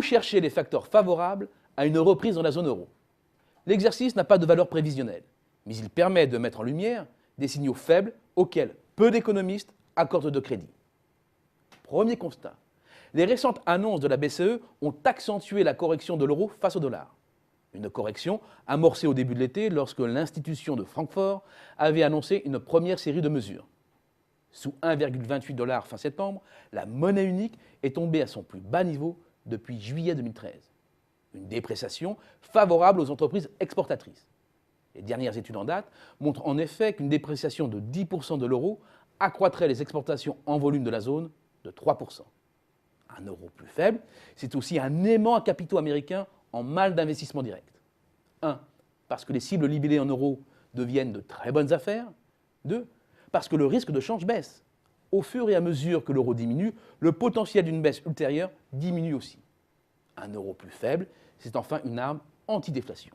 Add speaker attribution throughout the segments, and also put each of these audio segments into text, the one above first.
Speaker 1: Où chercher les facteurs favorables à une reprise dans la zone euro? L'exercice n'a pas de valeur prévisionnelle, mais il permet de mettre en lumière des signaux faibles auxquels peu d'économistes accordent de crédit. Premier constat, les récentes annonces de la BCE ont accentué la correction de l'euro face au dollar. Une correction amorcée au début de l'été lorsque l'institution de Francfort avait annoncé une première série de mesures. Sous 1,28 $ fin septembre, la monnaie unique est tombée à son plus bas niveau depuis juillet 2013. Une dépréciation favorable aux entreprises exportatrices. Les dernières études en date montrent en effet qu'une dépréciation de 10% de l'euro accroîtrait les exportations en volume de la zone de 3%. Un euro plus faible, c'est aussi un aimant à capitaux américains en mal d'investissement direct. 1. Parce que les cibles libellées en euros deviennent de très bonnes affaires. 2. Parce que le risque de change baisse. Au fur et à mesure que l'euro diminue, le potentiel d'une baisse ultérieure diminue aussi. Un euro plus faible, c'est enfin une arme anti-déflation.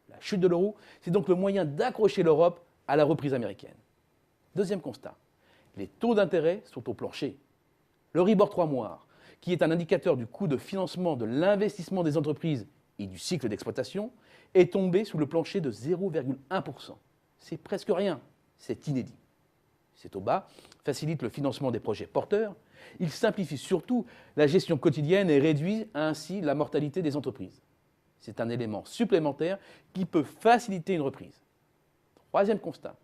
Speaker 1: La chute de l'euro, c'est donc le moyen d'accrocher l'Europe à la reprise américaine. Deuxième constat, les taux d'intérêt sont au plancher. L'Euribor 3 mois, qui est un indicateur du coût de financement de l'investissement des entreprises et du cycle d'exploitation, est tombé sous le plancher de 0,1%. C'est presque rien, c'est inédit. Ces taux bas facilitent le financement des projets porteurs, ils simplifient surtout la gestion quotidienne et réduisent ainsi la mortalité des entreprises. C'est un élément supplémentaire qui peut faciliter une reprise. Troisième constat,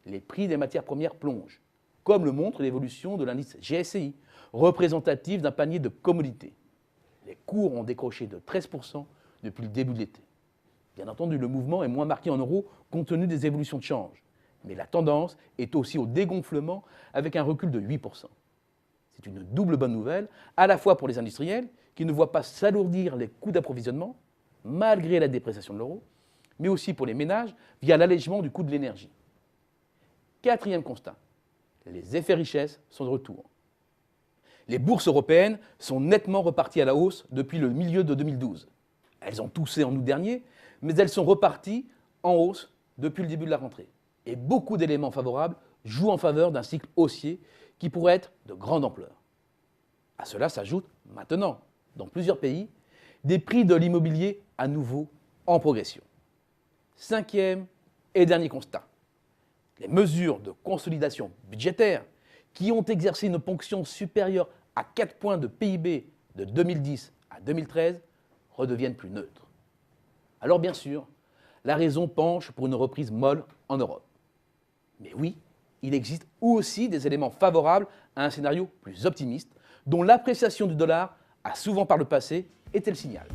Speaker 1: les prix des matières premières plongent, comme le montre l'évolution de l'indice GSCI, représentatif d'un panier de commodités. Les cours ont décroché de 13% depuis le début de l'été. Bien entendu, le mouvement est moins marqué en euros compte tenu des évolutions de change, mais la tendance est aussi au dégonflement avec un recul de 8%. C'est une double bonne nouvelle, à la fois pour les industriels qui ne voient pas s'alourdir les coûts d'approvisionnement, malgré la dépréciation de l'euro, mais aussi pour les ménages via l'allègement du coût de l'énergie. Quatrième constat, les effets richesse sont de retour. Les bourses européennes sont nettement reparties à la hausse depuis le milieu de 2012. Elles ont toussé en août dernier, mais elles sont reparties en hausse depuis le début de la rentrée. Et beaucoup d'éléments favorables jouent en faveur d'un cycle haussier qui pourrait être de grande ampleur. À cela s'ajoutent maintenant, dans plusieurs pays, des prix de l'immobilier à nouveau en progression. Cinquième et dernier constat. Les mesures de consolidation budgétaire qui ont exercé une ponction supérieure à 4 points de PIB de 2010 à 2013 redeviennent plus neutres. Alors bien sûr, la raison penche pour une reprise molle en Europe. Mais oui, il existe aussi des éléments favorables à un scénario plus optimiste, dont l'appréciation du dollar a souvent par le passé été le signal.